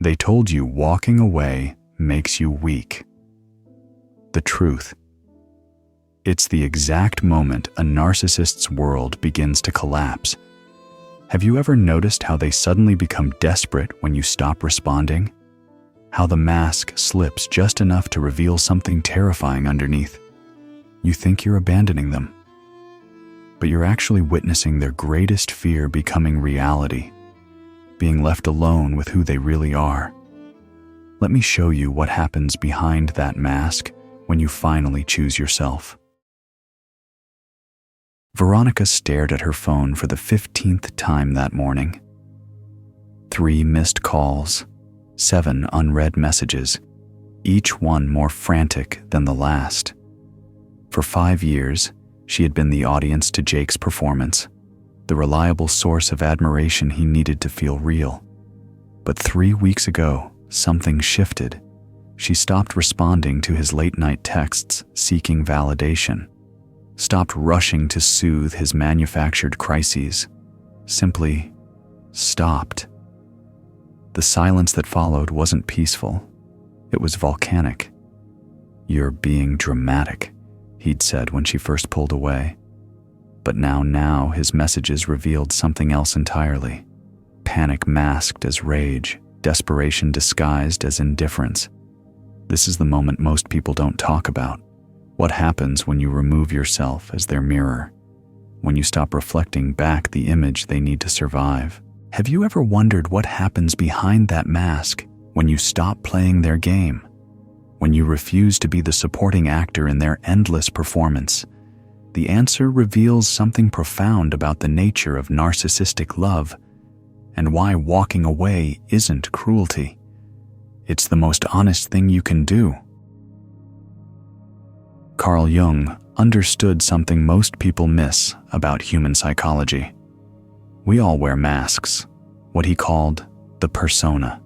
They told you walking away makes you weak. The truth. It's the exact moment a narcissist's world begins to collapse. Have you ever noticed how they suddenly become desperate when you stop responding? How the mask slips just enough to reveal something terrifying underneath? You think you're abandoning them, but you're actually witnessing their greatest fear becoming reality, being left alone with who they really are. Let me show you what happens behind that mask when you finally choose yourself. Veronica stared at her phone for the 15th time that morning. 3 missed calls, 7 unread messages, each one more frantic than the last. For 5 years, she had been the audience to Jake's performance, the reliable source of admiration he needed to feel real. But 3 weeks ago, something shifted. She stopped responding to his late-night texts seeking validation, stopped rushing to soothe his manufactured crises, simply stopped. The silence that followed wasn't peaceful. It was volcanic. "You're being dramatic," he'd said when she first pulled away. But now his messages revealed something else entirely. Panic masked as rage, desperation disguised as indifference. This is the moment most people don't talk about. What happens when you remove yourself as their mirror? When you stop reflecting back the image they need to survive? Have you ever wondered what happens behind that mask when you stop playing their game? When you refuse to be the supporting actor in their endless performance? The answer reveals something profound about the nature of narcissistic love and why walking away isn't cruelty. It's the most honest thing you can do. Carl Jung understood something most people miss about human psychology. We all wear masks, what he called the persona.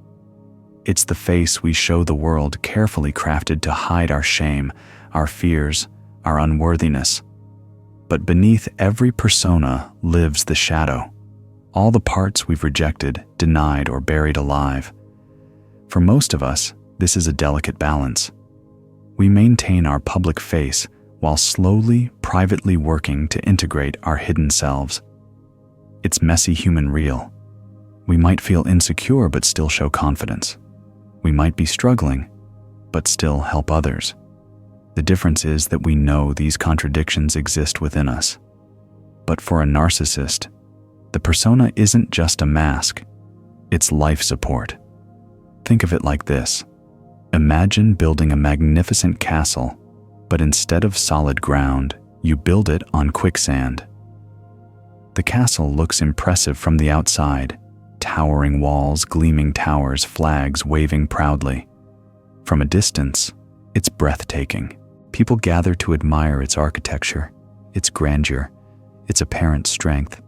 It's the face we show the world, carefully crafted to hide our shame, our fears, our unworthiness. But beneath every persona lives the shadow, all the parts we've rejected, denied, or buried alive. For most of us, this is a delicate balance. We maintain our public face while slowly, privately working to integrate our hidden selves. It's messy human real. We might feel insecure but still show confidence. We might be struggling, but still help others. The difference is that we know these contradictions exist within us. But for a narcissist, the persona isn't just a mask, it's life support. Think of it like this. Imagine building a magnificent castle, but instead of solid ground, you build it on quicksand. The castle looks impressive from the outside, towering walls, gleaming towers, flags waving proudly. From a distance, it's breathtaking. People gather to admire its architecture, its grandeur, its apparent strength.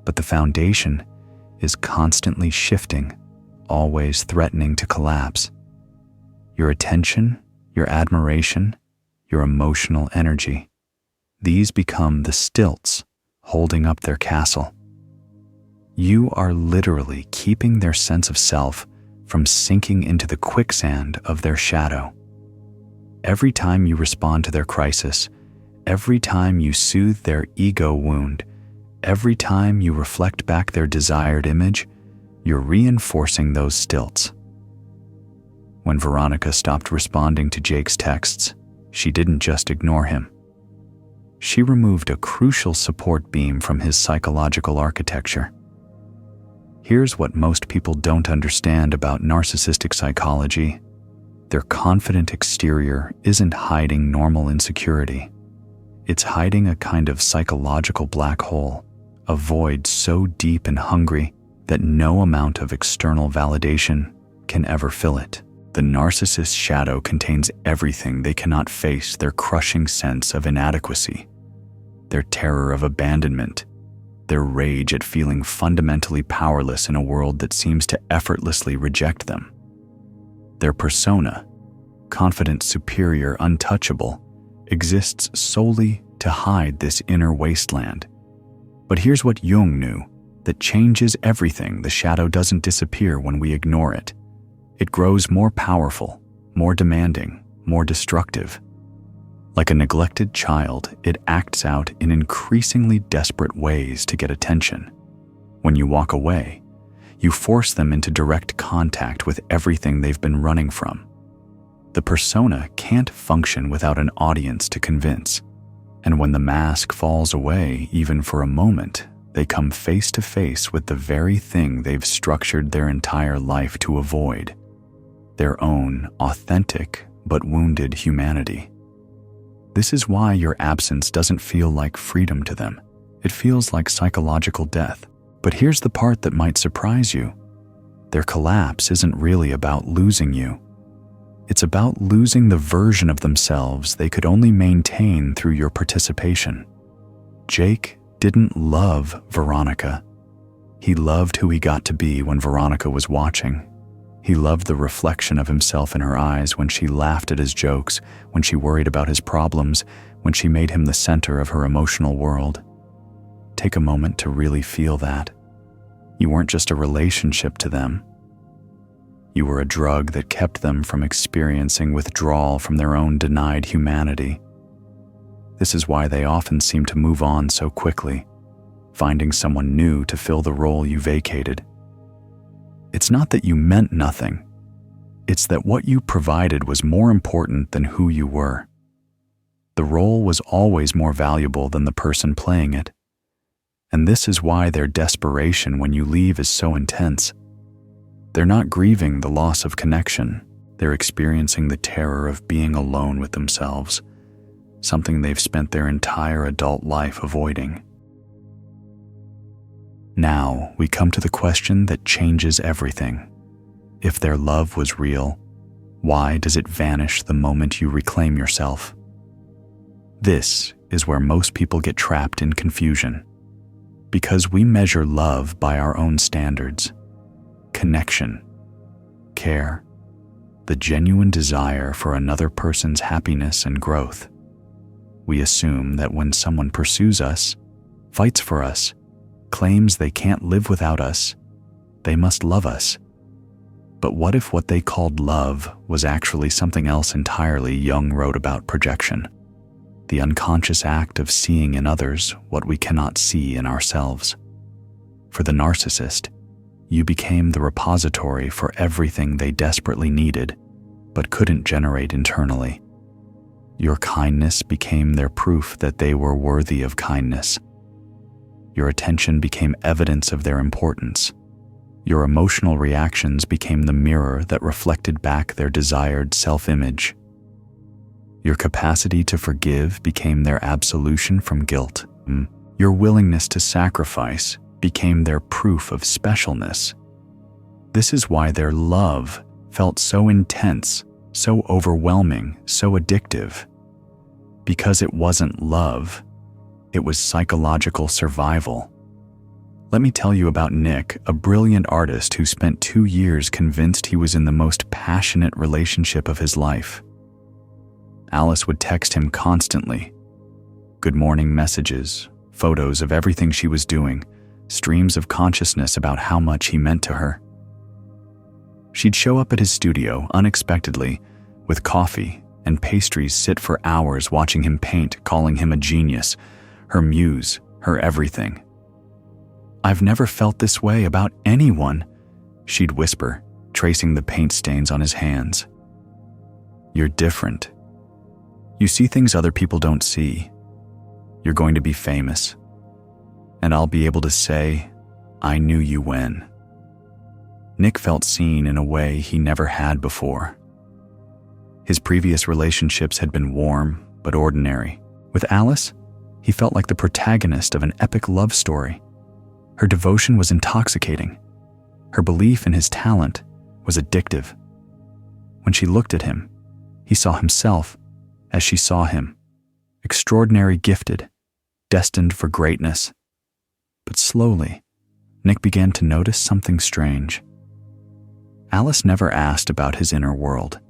But the foundation is constantly shifting, always threatening to collapse. Your attention, your admiration, your emotional energy, these become the stilts holding up their castle. You are literally keeping their sense of self from sinking into the quicksand of their shadow. Every time you respond to their crisis, every time you soothe their ego wound, every time you reflect back their desired image, you're reinforcing those stilts. When Veronica stopped responding to Jake's texts, she didn't just ignore him. She removed a crucial support beam from his psychological architecture. Here's what most people don't understand about narcissistic psychology. Their confident exterior isn't hiding normal insecurity. It's hiding a kind of psychological black hole, a void so deep and hungry that no amount of external validation can ever fill it. The narcissist's shadow contains everything they cannot face: their crushing sense of inadequacy, their terror of abandonment, their rage at feeling fundamentally powerless in a world that seems to effortlessly reject them. Their persona, confident, superior, untouchable, exists solely to hide this inner wasteland. But here's what Jung knew that changes everything: the shadow doesn't disappear when we ignore it. It grows more powerful, more demanding, more destructive. Like a neglected child, it acts out in increasingly desperate ways to get attention. When you walk away, you force them into direct contact with everything they've been running from. The persona can't function without an audience to convince, and when the mask falls away, even for a moment, they come face to face with the very thing they've structured their entire life to avoid: their own authentic but wounded humanity. This is why your absence doesn't feel like freedom to them. It feels like psychological death. But here's the part that might surprise you. Their collapse isn't really about losing you. It's about losing the version of themselves they could only maintain through your participation. Jake didn't love Veronica. He loved who he got to be when Veronica was watching. He loved the reflection of himself in her eyes when she laughed at his jokes, when she worried about his problems, when she made him the center of her emotional world. Take a moment to really feel that. You weren't just a relationship to them. You were a drug that kept them from experiencing withdrawal from their own denied humanity. This is why they often seem to move on so quickly, finding someone new to fill the role you vacated. It's not that you meant nothing. It's that what you provided was more important than who you were. The role was always more valuable than the person playing it. And this is why their desperation when you leave is so intense. They're not grieving the loss of connection. They're experiencing the terror of being alone with themselves, something they've spent their entire adult life avoiding. Now we come to the question that changes everything. If their love was real, why does it vanish the moment you reclaim yourself? This is where most people get trapped in confusion. Because we measure love by our own standards. Connection, care, the genuine desire for another person's happiness and growth. We assume that when someone pursues us, fights for us, claims they can't live without us, they must love us. But what if what they called love was actually something else entirely? Jung wrote about projection, the unconscious act of seeing in others what we cannot see in ourselves. For the narcissist, you became the repository for everything they desperately needed, but couldn't generate internally. Your kindness became their proof that they were worthy of kindness. Your attention became evidence of their importance. Your emotional reactions became the mirror that reflected back their desired self-image. Your capacity to forgive became their absolution from guilt. Your willingness to sacrifice became their proof of specialness. This is why their love felt so intense, so overwhelming, so addictive. Because it wasn't love. It was psychological survival. Let me tell you about Nick, a brilliant artist who spent 2 years convinced he was in the most passionate relationship of his life. Alice would text him constantly. Good morning messages, photos of everything she was doing, streams of consciousness about how much he meant to her. She'd show up at his studio unexpectedly with coffee and pastries, sit for hours watching him paint, calling him a genius, her muse, her everything. I've never felt this way about anyone, she'd whisper, tracing the paint stains on his hands. You're different. You see things other people don't see. You're going to be famous. And I'll be able to say, I knew you when. Nick felt seen in a way he never had before. His previous relationships had been warm but ordinary. With Alice, he felt like the protagonist of an epic love story. Her devotion was intoxicating. Her belief in his talent was addictive. When she looked at him, he saw himself as she saw him, extraordinary, gifted, destined for greatness. But slowly, Nick began to notice something strange. Alice never asked about his inner world,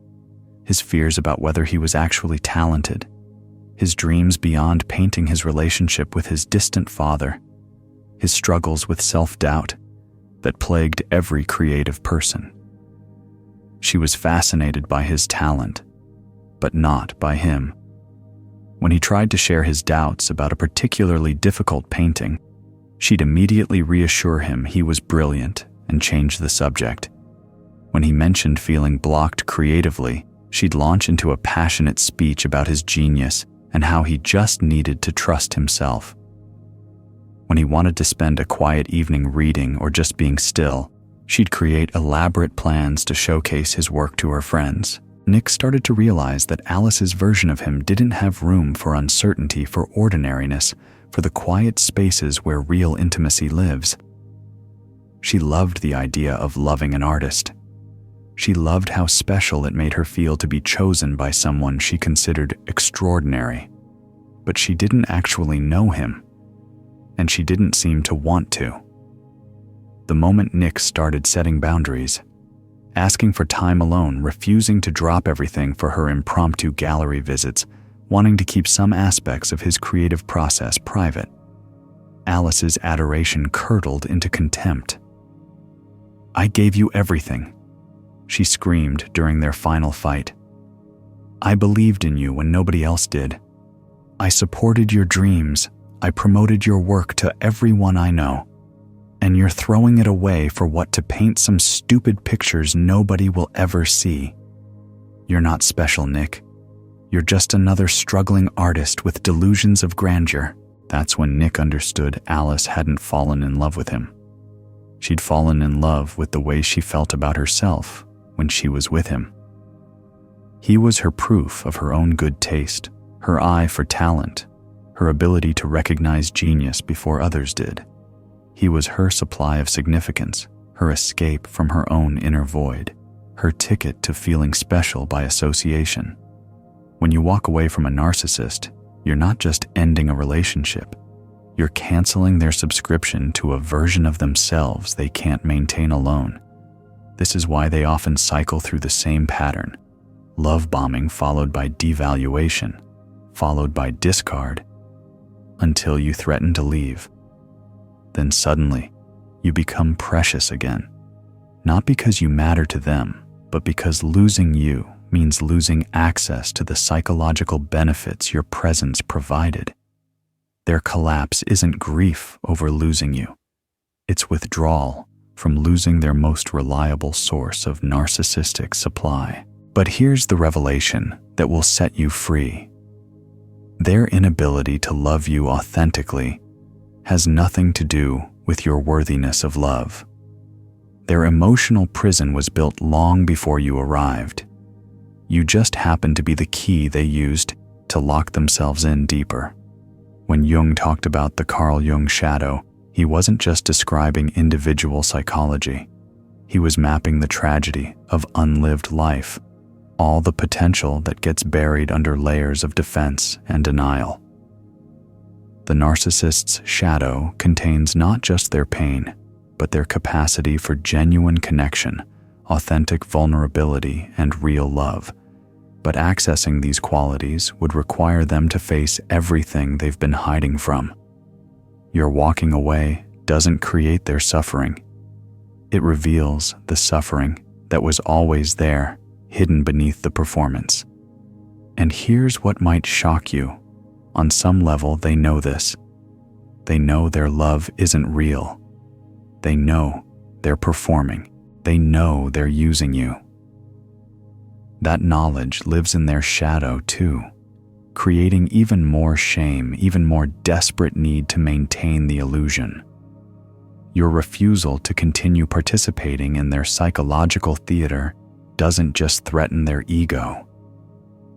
his fears about whether he was actually talented, his dreams beyond painting, his relationship with his distant father, his struggles with self-doubt that plagued every creative person. She was fascinated by his talent, but not by him. When he tried to share his doubts about a particularly difficult painting, she'd immediately reassure him he was brilliant and change the subject. When he mentioned feeling blocked creatively, she'd launch into a passionate speech about his genius and how he just needed to trust himself. When he wanted to spend a quiet evening reading or just being still, she'd create elaborate plans to showcase his work to her friends. Nick started to realize that Alice's version of him didn't have room for uncertainty, for ordinariness, for the quiet spaces where real intimacy lives. She loved the idea of loving an artist. She loved how special it made her feel to be chosen by someone she considered extraordinary. But she didn't actually know him, and she didn't seem to want to. The moment Nick started setting boundaries, asking for time alone, refusing to drop everything for her impromptu gallery visits, wanting to keep some aspects of his creative process private, Alice's adoration curdled into contempt. "I gave you everything," she screamed during their final fight. "I believed in you when nobody else did. I supported your dreams. I promoted your work to everyone I know. And you're throwing it away for what, to paint some stupid pictures nobody will ever see. You're not special, Nick. You're just another struggling artist with delusions of grandeur." That's when Nick understood Alice hadn't fallen in love with him. She'd fallen in love with the way she felt about herself when she was with him. He was her proof of her own good taste, her eye for talent, her ability to recognize genius before others did. He was her supply of significance, her escape from her own inner void, her ticket to feeling special by association. When you walk away from a narcissist, you're not just ending a relationship. You're canceling their subscription to a version of themselves they can't maintain alone. This is why they often cycle through the same pattern: love bombing followed by devaluation, followed by discard, until you threaten to leave. Then suddenly, you become precious again, not because you matter to them, but because losing you means losing access to the psychological benefits your presence provided. Their collapse isn't grief over losing you. It's withdrawal from losing their most reliable source of narcissistic supply. But here's the revelation that will set you free. Their inability to love you authentically has nothing to do with your worthiness of love. Their emotional prison was built long before you arrived. You just happened to be the key they used to lock themselves in deeper. When Jung talked about the Carl Jung Shadow, he wasn't just describing individual psychology. He was mapping the tragedy of unlived life, all the potential that gets buried under layers of defense and denial. The narcissist's shadow contains not just their pain, but their capacity for genuine connection, authentic vulnerability, and real love. But accessing these qualities would require them to face everything they've been hiding from. Your walking away doesn't create their suffering. It reveals the suffering that was always there, hidden beneath the performance. And here's what might shock you. On some level, they know this. They know their love isn't real. They know they're performing. They know they're using you. That knowledge lives in their shadow too, creating even more shame, even more desperate need to maintain the illusion. Your refusal to continue participating in their psychological theater doesn't just threaten their ego.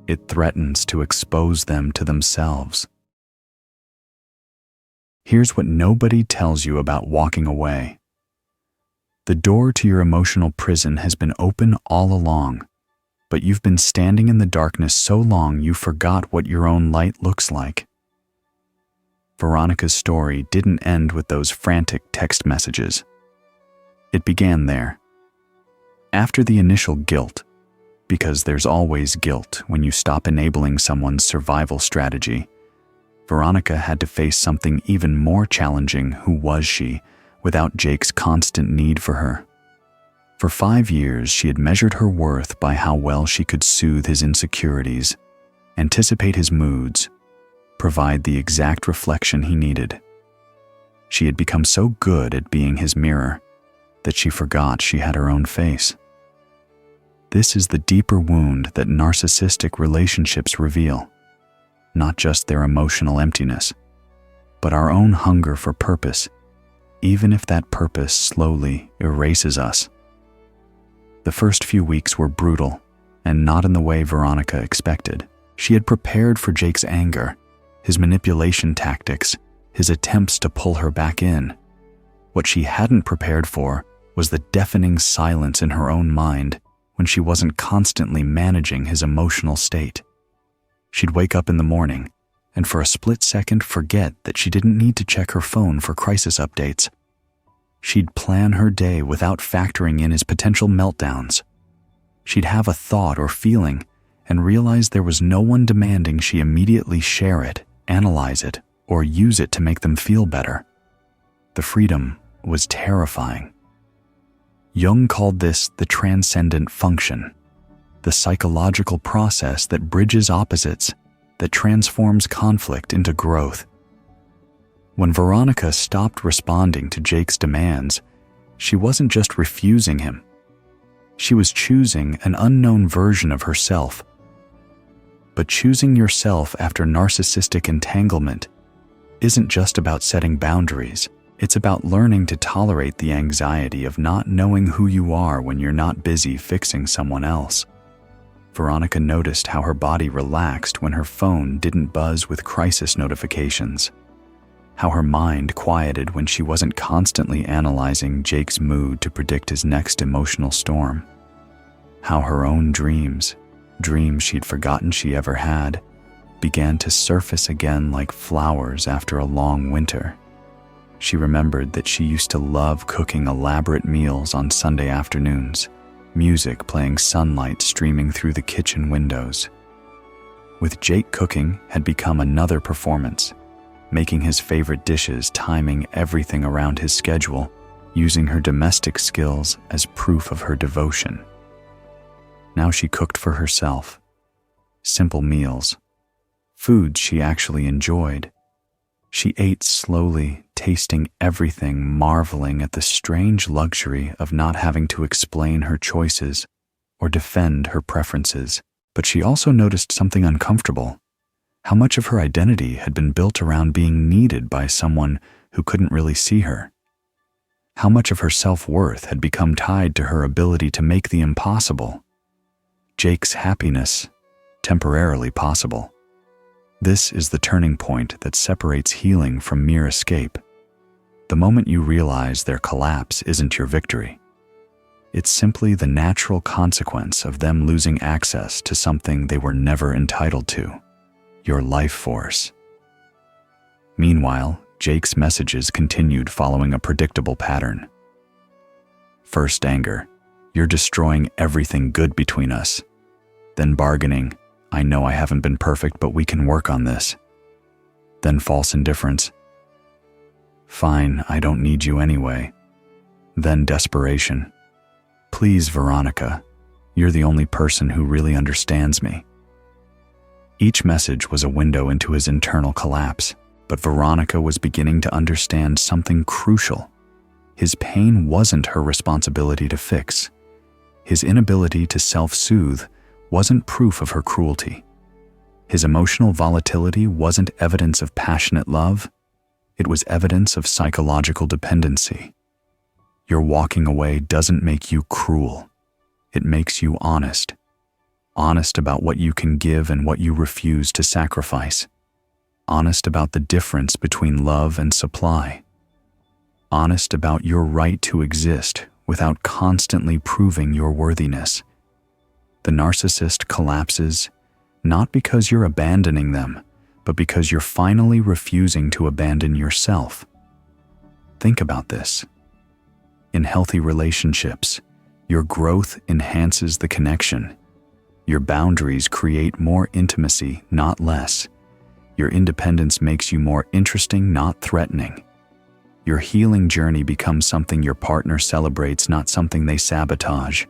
It threatens to expose them to themselves. Here's what nobody tells you about walking away. The door to your emotional prison has been open all along, but you've been standing in the darkness so long you forgot what your own light looks like. Veronica's story didn't end with those frantic text messages. It began there. After the initial guilt, because there's always guilt when you stop enabling someone's survival strategy, Veronica had to face something even more challenging. Who was she without Jake's constant need for her? For 5 years, she had measured her worth by how well she could soothe his insecurities, anticipate his moods, provide the exact reflection he needed. She had become so good at being his mirror that she forgot she had her own face. This is the deeper wound that narcissistic relationships reveal, not just their emotional emptiness, but our own hunger for purpose, even if that purpose slowly erases us. The first few weeks were brutal, and not in the way Veronica expected. She had prepared for Jake's anger, his manipulation tactics, his attempts to pull her back in. What she hadn't prepared for was the deafening silence in her own mind when she wasn't constantly managing his emotional state. She'd wake up in the morning and for a split second forget that she didn't need to check her phone for crisis updates. She'd plan her day without factoring in his potential meltdowns. She'd have a thought or feeling and realize there was no one demanding she immediately share it, analyze it, or use it to make them feel better. The freedom was terrifying. Jung called this the transcendent function, the psychological process that bridges opposites, that transforms conflict into growth. When Veronica stopped responding to Jake's demands, she wasn't just refusing him. She was choosing an unknown version of herself. But choosing yourself after narcissistic entanglement isn't just about setting boundaries. It's about learning to tolerate the anxiety of not knowing who you are when you're not busy fixing someone else. Veronica noticed how her body relaxed when her phone didn't buzz with crisis notifications, how her mind quieted when she wasn't constantly analyzing Jake's mood to predict his next emotional storm, how her own dreams she'd forgotten she ever had, began to surface again like flowers after a long winter. She remembered that she used to love cooking elaborate meals on Sunday afternoons, music playing, sunlight streaming through the kitchen windows. With Jake, cooking had become another performance, making his favorite dishes, timing everything around his schedule, using her domestic skills as proof of her devotion. Now she cooked for herself. Simple meals, foods she actually enjoyed. She ate slowly, tasting everything, marveling at the strange luxury of not having to explain her choices or defend her preferences. But she also noticed something uncomfortable: how much of her identity had been built around being needed by someone who couldn't really see her. How much of her self-worth had become tied to her ability to make the impossible, Jake's happiness, temporarily possible. This is the turning point that separates healing from mere escape. The moment you realize their collapse isn't your victory. It's simply the natural consequence of them losing access to something they were never entitled to, your life force. Meanwhile, Jake's messages continued following a predictable pattern. First anger, "You're destroying everything good between us." Then bargaining, "I know I haven't been perfect, but we can work on this." Then false indifference, "Fine, I don't need you anyway." Then desperation, "Please, Veronica, you're the only person who really understands me." Each message was a window into his internal collapse, but Veronica was beginning to understand something crucial. His pain wasn't her responsibility to fix. His inability to self-soothe wasn't proof of her cruelty. His emotional volatility wasn't evidence of passionate love. It was evidence of psychological dependency. Your walking away doesn't make you cruel. It makes you honest. Honest about what you can give and what you refuse to sacrifice. Honest about the difference between love and supply. Honest about your right to exist without constantly proving your worthiness. The narcissist collapses not because you're abandoning them, but because you're finally refusing to abandon yourself. Think about this. In healthy relationships, your growth enhances the connection. Your boundaries create more intimacy, not less. Your independence makes you more interesting, not threatening. Your healing journey becomes something your partner celebrates, not something they sabotage.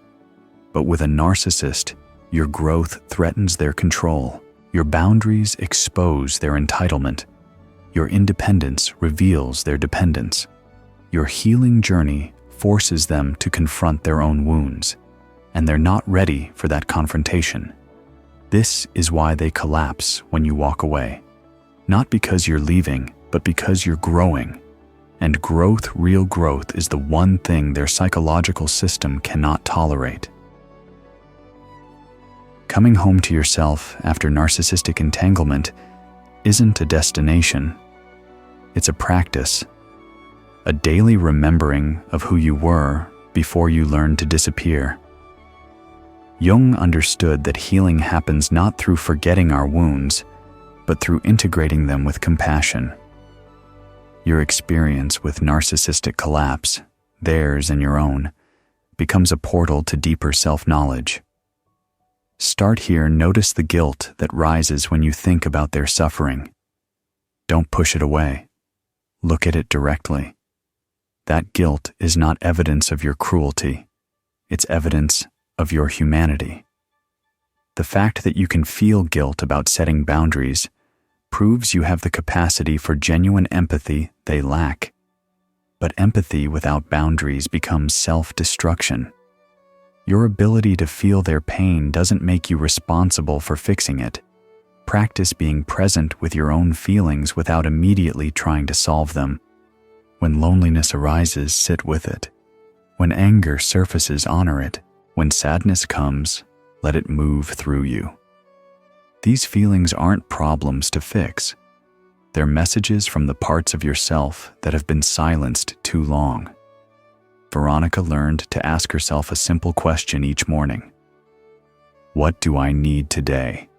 But with a narcissist, your growth threatens their control. Your boundaries expose their entitlement. Your independence reveals their dependence. Your healing journey forces them to confront their own wounds, and they're not ready for that confrontation. This is why they collapse when you walk away. Not because you're leaving, but because you're growing. And growth, real growth, is the one thing their psychological system cannot tolerate. Coming home to yourself after narcissistic entanglement isn't a destination. It's a practice, a daily remembering of who you were before you learned to disappear. Jung understood that healing happens not through forgetting our wounds, but through integrating them with compassion. Your experience with narcissistic collapse, theirs and your own, becomes a portal to deeper self-knowledge. Start here. Notice the guilt that rises when you think about their suffering. Don't push it away. Look at it directly. That guilt is not evidence of your cruelty. It's evidence of your humanity. The fact that you can feel guilt about setting boundaries proves you have the capacity for genuine empathy they lack. But empathy without boundaries becomes self-destruction. Your ability to feel their pain doesn't make you responsible for fixing it. Practice being present with your own feelings without immediately trying to solve them. When loneliness arises, sit with it. When anger surfaces, honor it. When sadness comes, let it move through you. These feelings aren't problems to fix. They're messages from the parts of yourself that have been silenced too long. Veronica learned to ask herself a simple question each morning. What do I need today?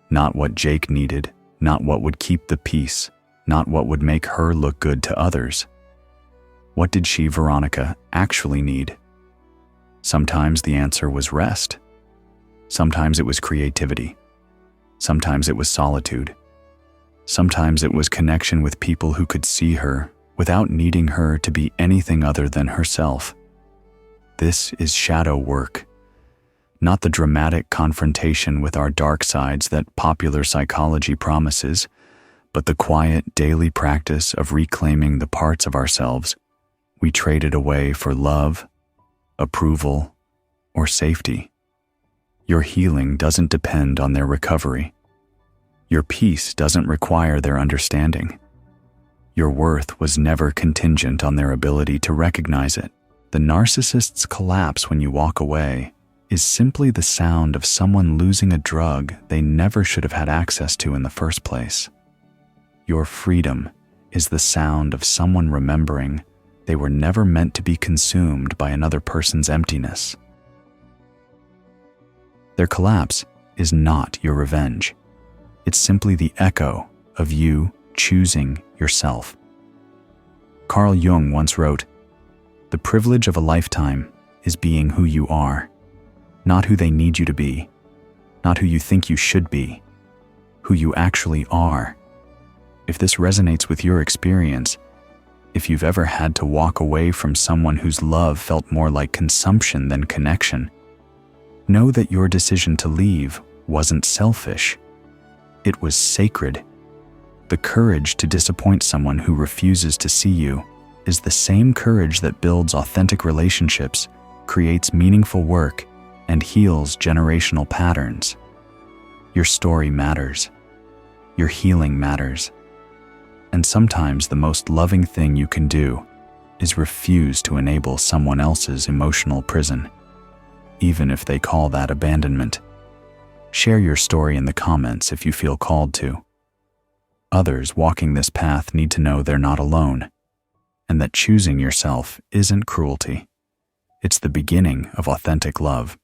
Not what Jake needed, not what would keep the peace, not what would make her look good to others. What did she, Veronica, actually need? Sometimes the answer was rest. Sometimes it was creativity. Sometimes it was solitude. Sometimes it was connection with people who could see her without needing her to be anything other than herself. This is shadow work, not the dramatic confrontation with our dark sides that popular psychology promises, but the quiet daily practice of reclaiming the parts of ourselves we traded away for love, approval, or safety. Your healing doesn't depend on their recovery. Your peace doesn't require their understanding. Your worth was never contingent on their ability to recognize it. The narcissist's collapse when you walk away is simply the sound of someone losing a drug they never should have had access to in the first place. Your freedom is the sound of someone remembering they were never meant to be consumed by another person's emptiness. Their collapse is not your revenge. It's simply the echo of you choosing yourself. Carl Jung once wrote, "The privilege of a lifetime is being who you are, not who they need you to be, not who you think you should be, who you actually are." If this resonates with your experience, if you've ever had to walk away from someone whose love felt more like consumption than connection, know that your decision to leave wasn't selfish. It was sacred. The courage to disappoint someone who refuses to see you is the same courage that builds authentic relationships, creates meaningful work, and heals generational patterns. Your story matters. Your healing matters. And sometimes the most loving thing you can do is refuse to enable someone else's emotional prison, even if they call that abandonment. Share your story in the comments if you feel called to. Others walking this path need to know they're not alone, and that choosing yourself isn't cruelty. It's the beginning of authentic love.